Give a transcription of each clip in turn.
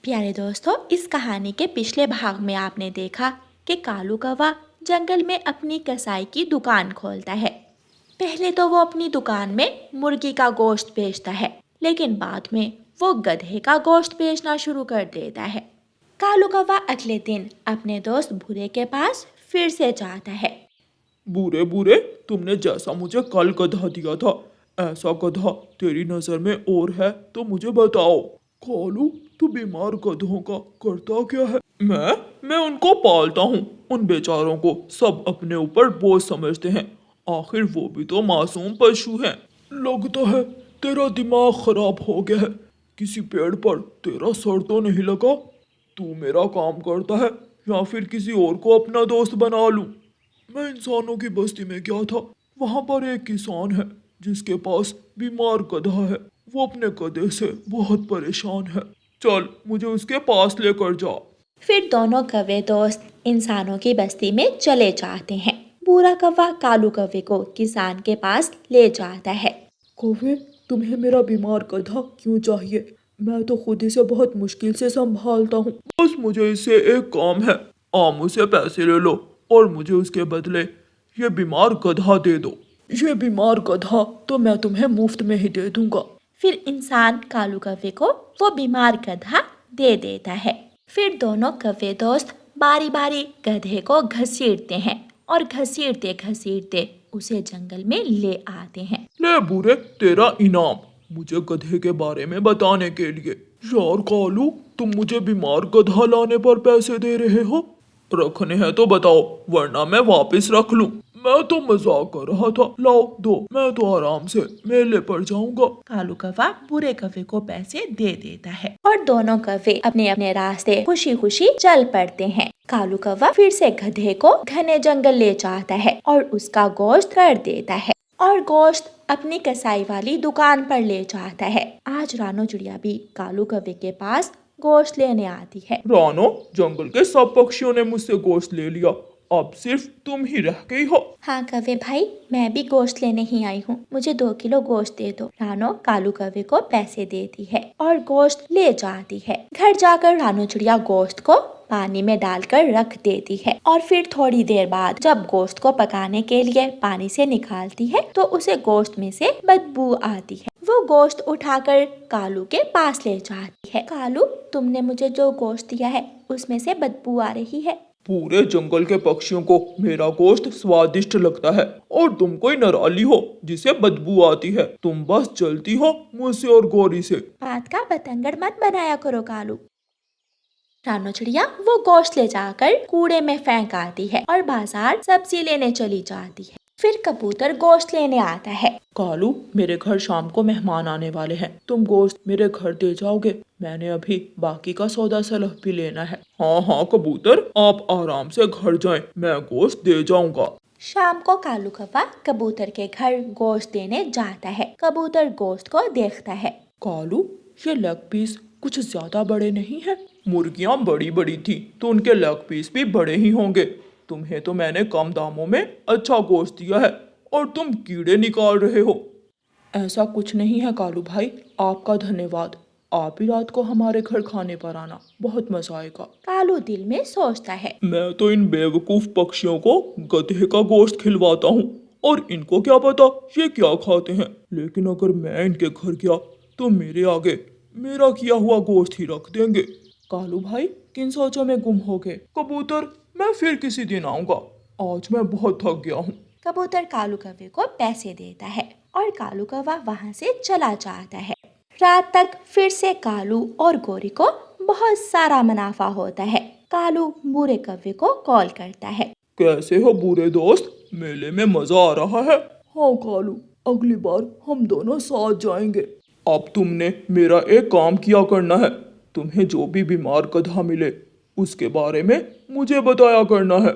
प्यारे दोस्तों, इस कहानी के पिछले भाग में आपने देखा कि कालू कौवा जंगल में अपनी कसाई की दुकान खोलता है। पहले तो वो अपनी दुकान में मुर्गी का गोश्त बेचता है, लेकिन बाद में वो गधे का गोश्त बेचना शुरू कर देता है। कालू कौवा अगले दिन अपने दोस्त भूरे के पास फिर से जाता है। बूरे बूरे, तुमने जैसा मुझे कल गधा दिया था, ऐसा गधा तेरी नजर में और है तो मुझे बताओ। कालू, तू बीमार गधों का करता क्या है? मैं उनको पालता हूँ। उन बेचारों को सब अपने ऊपर बोझ समझते हैं। आखिर वो भी तो मासूम पशु हैं। लगता है तेरा दिमाग खराब हो गया है। किसी पेड़ पर तेरा सर तो नहीं लगा? तू मेरा काम करता है या फिर किसी और को अपना दोस्त बना लूं? मैं इंसानों की बस्ती में गया था। वहां पर एक किसान है जिसके पास बीमार गधा है। वो अपने गधे से बहुत परेशान है। चल मुझे उसके पास लेकर जा। फिर दोनों कौवे दोस्त इंसानों की बस्ती में चले जाते हैं। भूरा कौवा कालू कौवे को किसान के पास ले जाता है। कौवे, तुम्हें मेरा बीमार गधा क्यों चाहिए? मैं तो खुद इसे बहुत मुश्किल से संभालता हूँ। बस मुझे इससे एक काम है। आप मुझसे पैसे ले लो और मुझे उसके बदले ये बीमार गधा दे दो। ये बीमार गधा तो मैं तुम्हें मुफ्त में ही दे दूंगा। फिर इंसान कालू कौवे को वो बीमार गधा दे देता है। फिर दोनों कौवे दोस्त बारी बारी गधे को घसीटते हैं और घसीटते घसीटते उसे जंगल में ले आते हैं। ले बूरे, तेरा इनाम मुझे गधे के बारे में बताने के लिए। यार कालू, तुम मुझे बीमार गधा लाने पर पैसे दे रहे हो? रखने हैं तो बताओ, वरना मैं वापस रख लूं। मैं तो मजाक कर रहा था। लाओ दो, मैं तो आराम से मेले पर जाऊंगा। कालू कौवा बुरे कौवे को पैसे दे देता है और दोनों कौवे अपने अपने रास्ते खुशी खुशी चल पड़ते हैं। कालू कौवा फिर से गधे को घने जंगल ले जाता है और उसका गोश्त कर देता है और गोश्त अपनी कसाई वाली दुकान पर ले जाता है। आज रानो चिड़िया भी कालू कौवे के पास गोश्त लेने आती है। रानो, जंगल के सब पक्षियों ने मुझसे गोश्त ले लिया। अब सिर्फ तुम ही रह गई हो। हाँ कौवे भाई, मैं भी गोश्त लेने ही आई हूँ। मुझे 2 किलो गोश्त दे दो। रानो कालू कौवे को पैसे देती है और गोश्त ले जाती है। घर जाकर रानो चिड़िया गोश्त को पानी में डालकर रख देती है और फिर थोड़ी देर बाद जब गोश्त को पकाने के लिए पानी से निकालती है तो उसे गोश्त में से बदबू आती है। वो गोश्त उठाकर कालू के पास ले जाती है। कालू, तुमने मुझे जो गोश्त दिया है उसमें से बदबू आ रही है। पूरे जंगल के पक्षियों को मेरा गोश्त स्वादिष्ट लगता है और तुम कोई नराली हो जिसे बदबू आती है। तुम बस जलती हो मुझसे और गोरी से। बात का बतंगड़ मत बनाया करो कालू। रानो चिड़िया वो गोश्त ले जाकर कूड़े में फेंक आती है और बाजार सब्जी लेने चली जाती है। फिर कबूतर गोश्त लेने आता है। कालू, मेरे घर शाम को मेहमान आने वाले हैं। तुम गोश्त मेरे घर दे जाओगे? मैंने अभी बाकी का सौदा सलह भी लेना है। हाँ हाँ कबूतर, आप आराम से घर जाएं, मैं गोश्त दे जाऊंगा। शाम को कालू कौवा कबूतर के घर गोश्त देने जाता है। कबूतर गोश्त को देखता है। कालू, ये लेग पीस कुछ ज्यादा बड़े नहीं है। मुर्गियां बड़ी बड़ी थी तो उनके लेग पीस भी बड़े ही होंगे। तुम्हें तो मैंने कम दामों में अच्छा गोश्त दिया है और तुम कीड़े निकाल रहे हो। ऐसा कुछ नहीं है कालू भाई, आपका धन्यवाद। आप ही रात को हमारे घर खाने पर आना, बहुत मजा आएगा। कालू दिल में सोचता है, मैं तो इन बेवकूफ पक्षियों को गधे का गोश्त खिलवाता हूँ और इनको क्या पता ये क्या खाते हैं। लेकिन अगर मैं इनके घर गया तो मेरे आगे मेरा किया हुआ गोश्त ही रख देंगे। कालू भाई, किन सोचों में गुम हो गए? कबूतर, मैं फिर किसी दिन आऊंगा। आज मैं बहुत थक गया हूँ। कबूतर कालू कौवे को पैसे देता है और कालू कौवा वहाँ से चला जाता है। रात तक फिर से कालू और गोरी को बहुत सारा मुनाफा होता है। कालू बुरे कौवे को कॉल करता है। कैसे हो बुरे दोस्त? मेले में मजा आ रहा है? हाँ कालू, अगली बार हम दोनों साथ जाएंगे। अब तुमने मेरा एक काम किया करना है। तुम्हें जो भी बीमार गधा मिले उसके बारे में मुझे बताया करना है।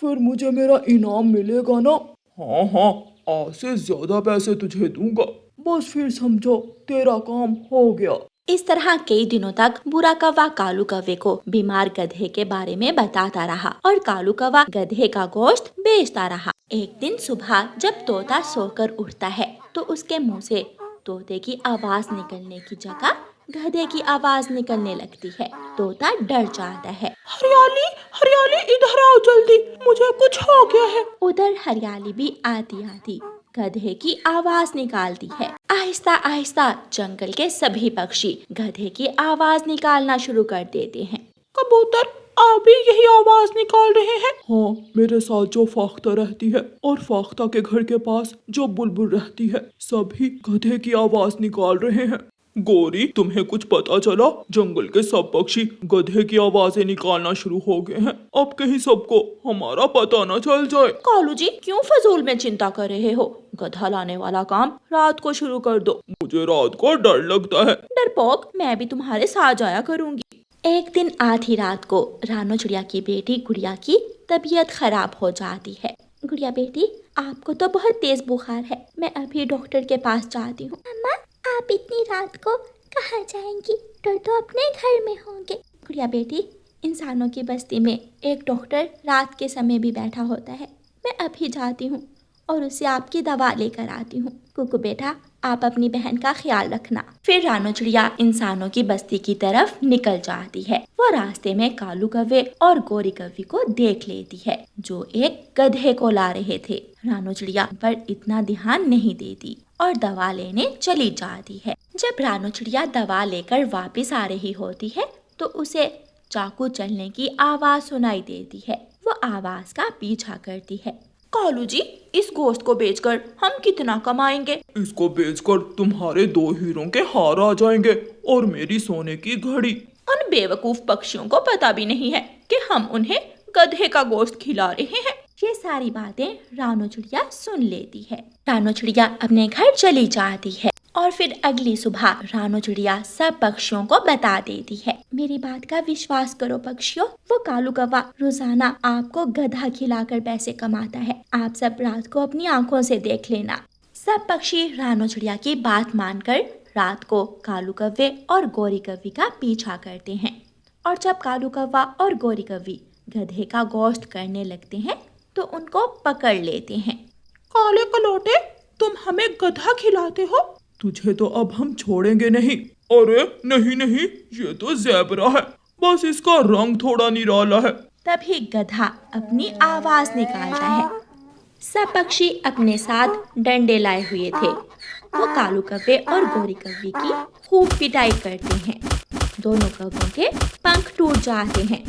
फिर मुझे मेरा इनाम मिलेगा ना? हाँ हाँ, आज से ज्यादा पैसे तुझे दूंगा। बस फिर समझो तेरा काम हो गया। इस तरह कई दिनों तक बुरा कौवा कालू कौवे को बीमार गधे के बारे में बताता रहा और कालू कौवा गधे का गोश्त बेचता रहा। एक दिन सुबह जब तोता सोकर उठता है तो उसके मुंह से तोते की आवाज निकलने की जगह गधे की आवाज निकलने लगती है। तोता डर जाता है। हरियाली, हरियाली इधर आओ जल्दी, मुझे कुछ हो गया है। उधर हरियाली भी आती आती गधे की आवाज निकालती है। आहिस्ता आहिस्ता जंगल के सभी पक्षी गधे की आवाज निकालना शुरू कर देते हैं। कबूतर आप भी यही आवाज निकाल रहे हैं? हाँ, मेरे साथ जो फाख्ता रहती है और फाख्ता के घर के पास जो बुलबुल रहती है, सभी गधे की आवाज निकाल रहे हैं। गोरी, तुम्हें कुछ पता चला? जंगल के सब पक्षी गधे की आवाजें निकालना शुरू हो गए हैं। अब कहीं सबको हमारा पता न चल जाए। कालू जी, क्यों फजूल में चिंता कर रहे हो? गधा लाने वाला काम रात को शुरू कर दो। मुझे रात को डर लगता है। डरपोक, मैं भी तुम्हारे साथ जाया करूंगी। एक दिन आधी रात को रानो चिड़िया की बेटी गुड़िया की तबीयत खराब हो जाती है। गुड़िया बेटी, आपको तो बहुत तेज बुखार है, मैं अभी डॉक्टर के पास जाती हूँ। अम्मा, आप इतनी रात को कहाँ जाएंगी? डॉक्टर तो अपने घर में होंगे। गुड़िया बेटी, इंसानों की बस्ती में एक डॉक्टर रात के समय भी बैठा होता है। मैं अभी जाती हूँ और उसे आपकी दवा लेकर आती हूँ। कुकू बेटा, आप अपनी बहन का ख्याल रखना। फिर रानो चिड़िया इंसानों की बस्ती की तरफ निकल जाती है। वो रास्ते में कालू कौवे और गोरी कौवी को देख लेती है, जो एक गधे को ला रहे थे। रानो चिड़िया पर इतना ध्यान नहीं देती और दवा लेने चली जाती है। जब रानो चिड़िया दवा लेकर वापस आ रही होती है तो उसे चाकू चलने की आवाज सुनाई देती है। वो आवाज का पीछा करती है। कालू जी, इस गोश्त को बेचकर हम कितना कमाएंगे? इसको बेचकर तुम्हारे 2 हीरों के हार आ जाएंगे और मेरी सोने की घड़ी। उन बेवकूफ पक्षियों को पता भी नहीं है कि हम उन्हें गधे का गोश्त खिला रहे हैं। ये सारी बातें रानो चिड़िया सुन लेती है। रानो चिड़िया अपने घर चली जाती है और फिर अगली सुबह रानो चिड़िया सब पक्षियों को बता देती है। मेरी बात का विश्वास करो पक्षियों, वो कालू कौवा रोजाना आपको गधा खिलाकर पैसे कमाता है। आप सब रात को अपनी आंखों से देख लेना। सब पक्षी रानो चिड़िया की बात मानकर रात को कालू कौवे और गोरी कौवी का पीछा करते हैं। और जब कालू कौवा और गोरी कौवी गधे का गोश्त करने लगते हैं तो उनको पकड़ लेते हैं। काले कलोटे, तुम हमें गधा खिलाते हो? तुझे तो अब हम छोड़ेंगे नहीं। अरे नहीं नहीं, ये तो ज़ेबरा है, बस इसका रंग थोड़ा निराला है। तभी गधा अपनी आवाज निकालता है। सब पक्षी अपने साथ डंडे लाए हुए थे। वो कालू कौवे और गोरी कौवी की खूब पिटाई करते हैं। दोनों कौवों के पंख टूट जाते हैं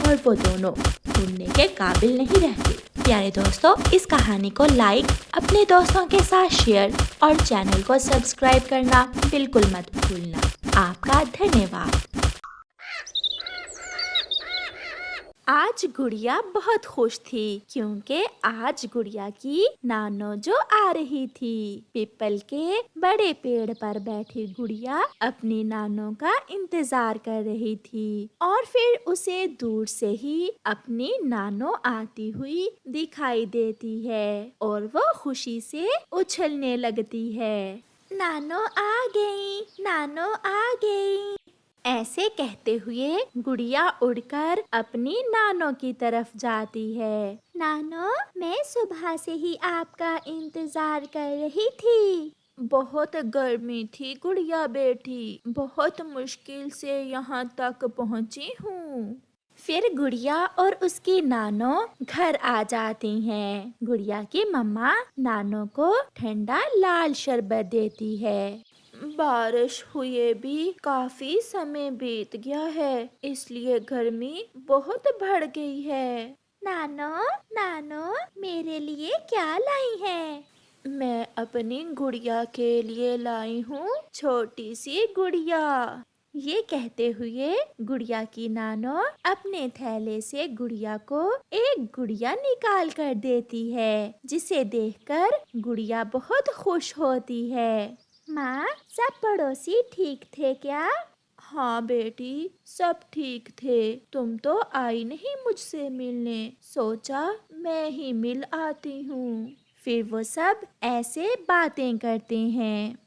और वो दोनों उड़ने के काबिल नहीं रहते। प्यारे दोस्तों, इस कहानी को लाइक, अपने दोस्तों के साथ शेयर और चैनल को सब्सक्राइब करना बिल्कुल मत भूलना। आपका धन्यवाद। आज गुड़िया बहुत खुश थी क्योंकि आज गुड़िया की नानो जो आ रही थी। पीपल के बड़े पेड़ पर बैठी गुड़िया अपनी नानो का इंतजार कर रही थी और फिर उसे दूर से ही अपनी नानो आती हुई दिखाई देती है और वो खुशी से उछलने लगती है। नानो आ गई, नानो आ गई। ऐसे कहते हुए गुड़िया उड़कर अपनी नानो की तरफ जाती है। नानो, मैं सुबह से ही आपका इंतजार कर रही थी। बहुत गर्मी थी गुड़िया बेटी, बहुत मुश्किल से यहाँ तक पहुँची हूँ। फिर गुड़िया और उसकी नानो घर आ जाती हैं। गुड़िया की मम्मा नानो को ठंडा लाल शरबत देती है। बारिश हुए भी काफी समय बीत गया है, इसलिए गर्मी बहुत बढ़ गई है। नानो, नानो, मेरे लिए क्या लाई है? मैं अपनी गुड़िया के लिए लाई हूँ छोटी सी गुड़िया। ये कहते हुए गुड़िया की नानो अपने थैले से गुड़िया को एक गुड़िया निकाल कर देती है, जिसे देखकर गुड़िया बहुत खुश होती है। माँ, सब पड़ोसी ठीक थे क्या? हाँ बेटी, सब ठीक थे। तुम तो आई नहीं मुझसे मिलने, सोचा मैं ही मिल आती हूँ। फिर वो सब ऐसे बातें करते हैं।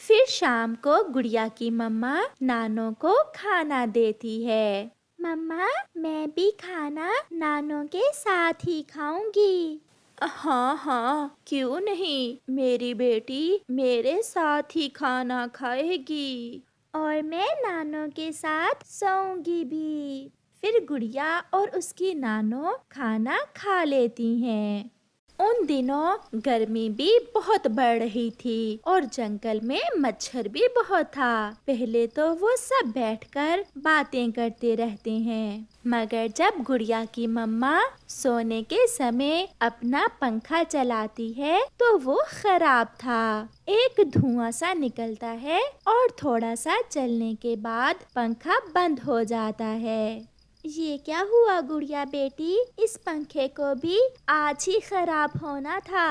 फिर शाम को गुड़िया की मम्मा नानो को खाना देती है। मम्मा, मैं भी खाना नानो के साथ ही खाऊंगी। हाँ हाँ, क्यों नहीं, मेरी बेटी मेरे साथ ही खाना खाएगी। और मैं नानो के साथ सोऊंगी भी। फिर गुड़िया और उसकी नानो खाना खा लेती हैं। उन दिनों गर्मी भी बहुत बढ़ रही थी और जंगल में मच्छर भी बहुत था। पहले तो वो सब बैठकर बातें करते रहते हैं, मगर जब गुड़िया की मम्मा सोने के समय अपना पंखा चलाती है तो वो खराब था। एक धुआं सा निकलता है और थोड़ा सा चलने के बाद पंखा बंद हो जाता है। ये क्या हुआ गुड़िया बेटी, इस पंखे को भी आज ही खराब होना था।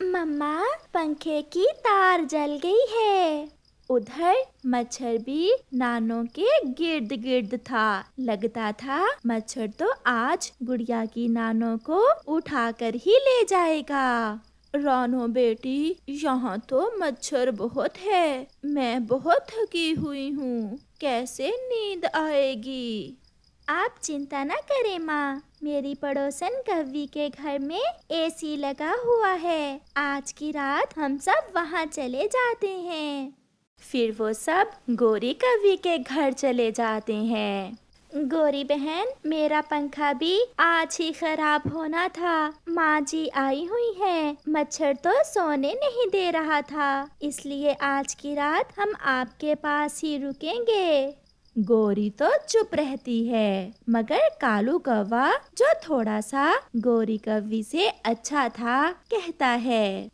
मम्मा, पंखे की तार जल गई है। उधर मच्छर भी नानो के गिर्द गिर्द था। लगता था मच्छर तो आज गुड़िया की नानो को उठाकर ही ले जाएगा। रानो बेटी, यहाँ तो मच्छर बहुत है, मैं बहुत थकी हुई हूँ, कैसे नींद आएगी? आप चिंता न करें माँ, मेरी पड़ोसन कव्वी के घर में एसी लगा हुआ है। आज की रात हम सब वहाँ चले जाते हैं। फिर वो सब गोरी कव्वी के घर चले जाते हैं। गोरी बहन, मेरा पंखा भी आज ही खराब होना था। माँ जी आई हुई है, मच्छर तो सोने नहीं दे रहा था, इसलिए आज की रात हम आपके पास ही रुकेंगे। गोरी तो चुप रहती है, मगर कालू कौवा, जो थोड़ा सा गोरी कव्वी से अच्छा था, कहता है,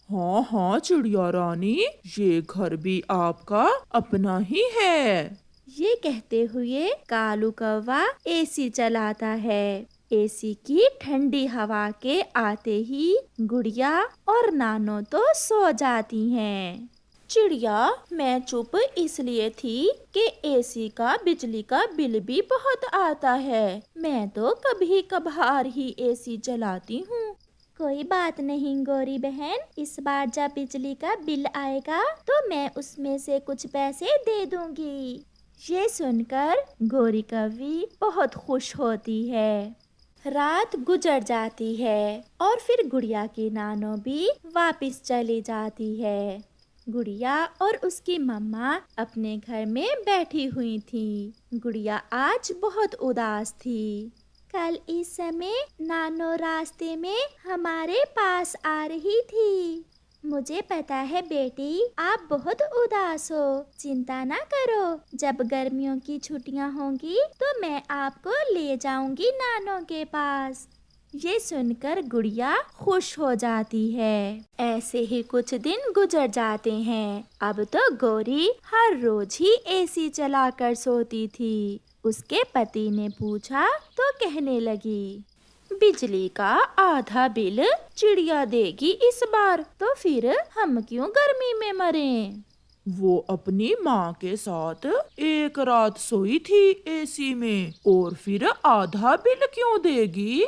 हाँ हाँ चिड़िया रानी, ये घर भी आपका अपना ही है। ये कहते हुए कालू कौवा एसी चलाता है। एसी की ठंडी हवा के आते ही गुड़िया और नानो तो सो जाती हैं। चिड़िया, मैं चुप इसलिए थी कि एसी का बिजली का बिल भी बहुत आता है। मैं तो कभी कभार ही एसी चलाती हूँ। कोई बात नहीं गोरी बहन, इस बार जब बिजली का बिल आएगा तो मैं उसमें से कुछ पैसे दे दूंगी। ये सुनकर गोरी कव्वी बहुत खुश होती है। रात गुजर जाती है और फिर गुड़िया की नानो भी वापस चली जाती है। गुड़िया और उसकी मम्मा अपने घर में बैठी हुई थी। गुड़िया आज बहुत उदास थी। कल इस समय नानो रास्ते में हमारे पास आ रही थी। मुझे पता है बेटी, आप बहुत उदास हो। चिंता ना करो, जब गर्मियों की छुट्टियां होंगी तो मैं आपको ले जाऊंगी नानो के पास। ये सुनकर गुड़िया खुश हो जाती है। ऐसे ही कुछ दिन गुजर जाते हैं। अब तो गोरी हर रोज ही एसी चलाकर सोती थी। उसके पति ने पूछा तो कहने लगी, बिजली का आधा बिल चिड़िया देगी इस बार, तो फिर हम क्यों गर्मी में मरें? वो अपनी माँ के साथ एक रात सोई थी एसी में, और फिर आधा बिल क्यों देगी?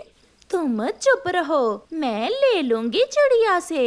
तुम चुप रहो, मैं ले लूंगी चिड़िया से।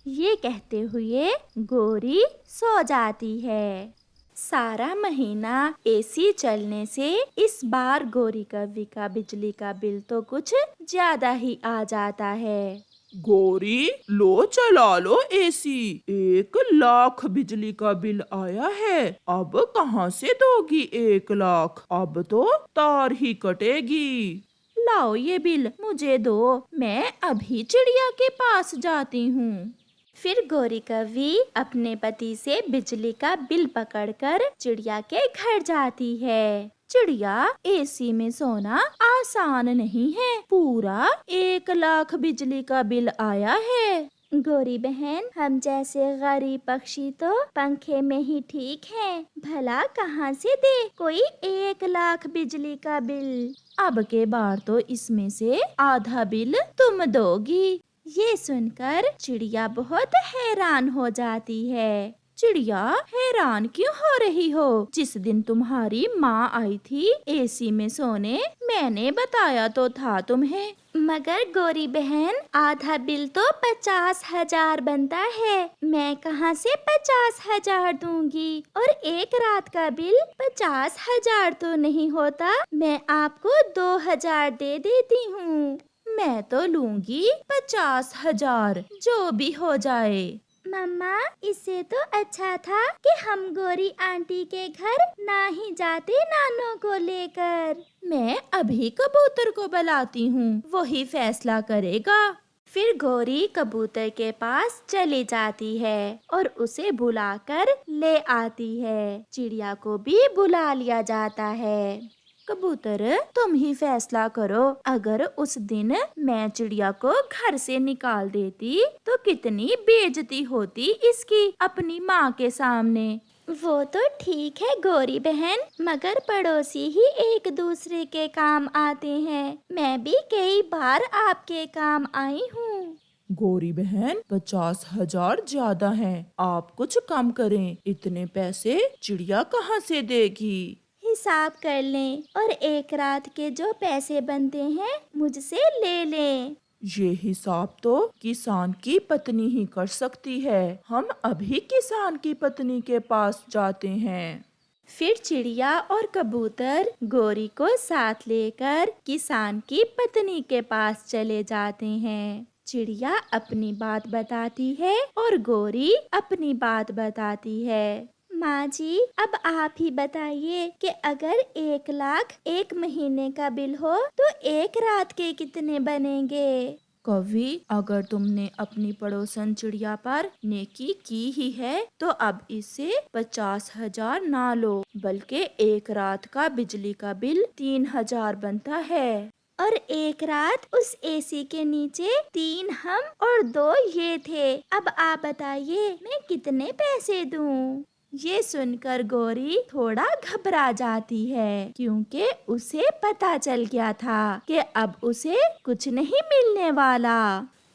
ये कहते हुए गोरी सो जाती है। सारा महीना एसी चलने से इस बार गोरी कव्वी का बिजली का बिल तो कुछ ज्यादा ही आ जाता है। गोरी, लो चला लो एसी, 1 लाख बिजली का बिल आया है। अब कहाँ से दोगी 1 लाख? अब तो तार ही कटेगी। लाओ ये बिल मुझे दो, मैं अभी चिड़िया के पास जाती हूँ। फिर गोरी कव्वी अपने पति से बिजली का बिल पकड़कर चिड़िया के घर जाती है। चिड़िया, एसी में सोना आसान नहीं है, पूरा 1 लाख बिजली का बिल आया है। गोरी बहन, हम जैसे गरीब पक्षी तो पंखे में ही ठीक हैं। भला कहाँ से दे कोई 1 लाख बिजली का बिल। अब के बार तो इसमें से आधा बिल तुम दोगी। ये सुनकर चिड़िया बहुत हैरान हो जाती है। चिड़िया, हैरान क्यों हो रही हो? जिस दिन तुम्हारी माँ आई थी एसी में सोने, मैंने बताया तो था तुम्हें। मगर गोरी बहन, आधा बिल तो 50,000 बनता है। मैं कहाँ से 50,000 दूंगी? और एक रात का बिल 50,000 तो नहीं होता। मैं आपको 2,000 दे देती हूँ। मैं तो लूंगी 50,000, जो भी हो जाए। मम्मा, इससे तो अच्छा था कि हम गौरी आंटी के घर ना ही जाते नानों को लेकर। मैं अभी कबूतर को बुलाती हूँ, वही फैसला करेगा। फिर गौरी कबूतर के पास चली जाती है और उसे बुलाकर ले आती है। चिड़िया को भी बुला लिया जाता है। कबूतर, तुम ही फैसला करो, अगर उस दिन मैं चिड़िया को घर से निकाल देती तो कितनी बेइज्जती होती इसकी अपनी माँ के सामने। वो तो ठीक है गौरी बहन, मगर पड़ोसी ही एक दूसरे के काम आते हैं। मैं भी कई बार आपके काम आई हूँ। गौरी बहन, 50,000 ज्यादा हैं। आप कुछ कम करें, इतने पैसे चिड़िया कहाँ से देगी? हिसाब कर लें और एक रात के जो पैसे बनते हैं मुझसे ले लें। ये हिसाब तो किसान की पत्नी ही कर सकती है। हम अभी किसान की पत्नी के पास जाते हैं। फिर चिड़िया और कबूतर गौरी को साथ लेकर किसान की पत्नी के पास चले जाते हैं। चिड़िया अपनी बात बताती है और गौरी अपनी बात बताती है। माँ जी, अब आप ही बताइए कि अगर 1 लाख 1 महीने का बिल हो तो एक रात के कितने बनेंगे? कवि, अगर तुमने अपनी पड़ोसन चिड़िया पर नेकी की ही है तो अब इससे 50,000 ना लो, बल्कि एक रात का बिजली का बिल 3,000 बनता है। और एक रात उस एसी के नीचे 3 हम और 2 ये थे। अब आप बताइए मैं कितने पैसे दूं? ये सुनकर गौरी थोड़ा घबरा जाती है, क्योंकि उसे पता चल गया था कि अब उसे कुछ नहीं मिलने वाला।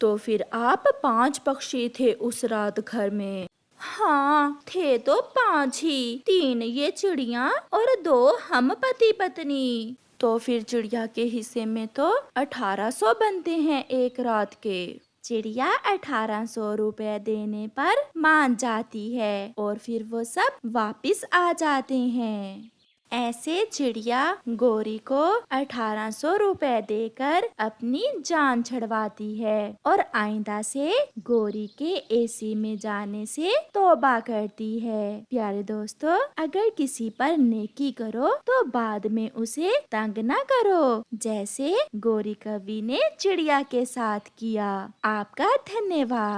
तो फिर आप 5 पक्षी थे उस रात घर में? हाँ, थे तो 5 ही, 3 ये चिड़िया और 2 हम पति पत्नी। तो फिर चिड़िया के हिस्से में तो 1800 बनते हैं एक रात के। चिड़िया 1800 रुपए देने पर मान जाती है और फिर वो सब वापिस आ जाते हैं। ऐसे चिड़िया गौरी को 1800 रुपए देकर अपनी जान छुड़वाती है और आइंदा से गौरी के एसी में जाने से तौबा करती है। प्यारे दोस्तों, अगर किसी पर नेकी करो तो बाद में उसे तंग ना करो, जैसे गौरी कवि ने चिड़िया के साथ किया। आपका धन्यवाद।